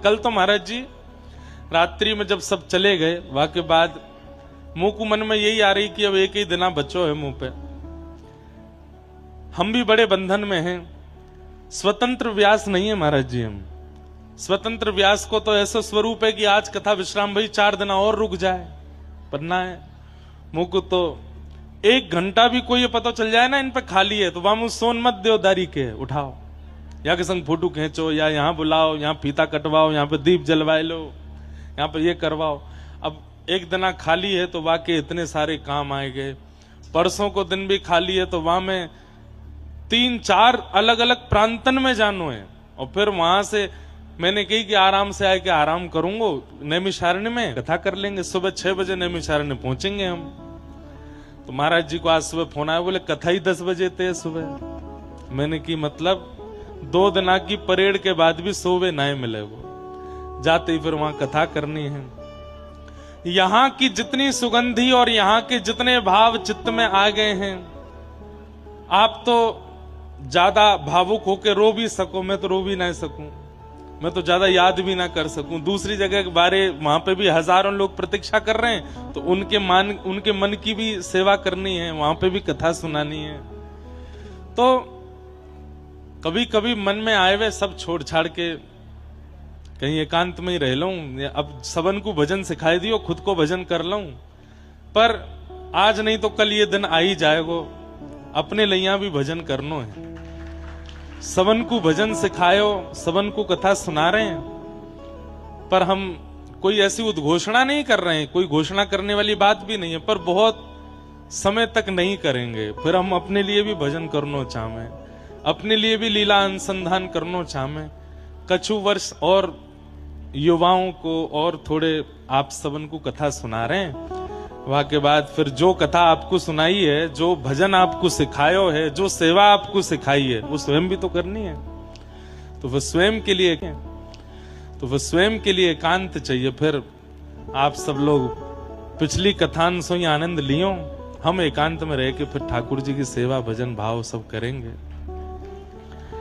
कल तो महाराज जी रात्रि में जब सब चले गए, वहां के बाद मुंह को मन में यही आ रही कि अब एक ही दिन बचो है मुंह पे। हम भी बड़े बंधन में हैं। स्वतंत्र व्यास नहीं है महाराज जी। हम स्वतंत्र व्यास को तो ऐसा स्वरूप है कि आज कथा विश्राम भाई 4 दिन और रुक जाए पन्ना है। मुंह को तो 1 घंटा भी कोई ये पता चल जाए ना इन पे खाली है तो वहां सोन मत दो दारी के उठाओ, या के संग फोटो खींचो, या यहाँ बुलाओ, यहाँ फीता कटवाओ, यहाँ पे दीप जलवाए लो, यहाँ पे ये करवाओ। अब 1 दिन खाली है तो वाकई इतने सारे काम आए गए। परसों को दिन भी खाली है तो वहां में 3-4 अलग अलग प्रांतन में जानो है। और फिर वहां से मैंने कही कि आराम से आए कि आराम करूंगा, नैमिषारण्य में कथा कर लेंगे। सुबह 6 बजे नैमिषारण्य पहुंचेंगे हम। तो महाराज जी को आज सुबह फोन आया, बोले कथा ही 10 बजे थे सुबह। मैंने की मतलब 2 दिन की परेड के बाद भी सुबह नहीं मिले वो, जाते ही फिर वहां कथा करनी है। यहां की जितनी सुगंधी और यहां के जितने भाव चित्त में आ गए हैं, आप तो ज्यादा भावुक होकर रो भी सको, मैं तो रो भी ना सकूं, मैं तो ज्यादा याद भी ना कर सकूं। दूसरी जगह के बारे वहां पे भी हजारों लोग प्रतीक्षा कर रहे हैं तो उनके मन की भी सेवा करनी है, वहां पे भी कथा सुनानी है। तो कभी कभी मन में आए हुए सब छोड़ छाड़ के कहीं एकांत में ही रह लूं। अब सबन को भजन सिखाई दियो, खुद को भजन कर लूं, पर आज नहीं तो कल ये दिन आ ही जाएगो। अपने लिया भी भजन करनो है। सबन को भजन सिखायो, सबन को कथा सुना रहे हैं, पर हम कोई ऐसी उद्घोषणा नहीं कर रहे हैं, कोई घोषणा करने वाली बात भी नहीं है, पर बहुत समय तक नहीं करेंगे। फिर हम अपने लिए भी भजन करनो चाहें, अपने लिए भी लीला अनुसंधान करनो चाहें। कछु वर्ष और युवाओं को और थोड़े आप सबन को कथा सुना रहे हैं, वहां के बाद फिर जो कथा आपको सुनाई है, जो भजन आपको सिखायो है, जो सेवा आपको सिखाई है, वो स्वयं भी तो करनी है। तो वो स्वयं के लिए एकांत चाहिए। फिर आप सब लोग पिछली कथान से ही आनंद लियो, हम एकांत में रह के फिर ठाकुर जी की सेवा भजन भाव सब करेंगे।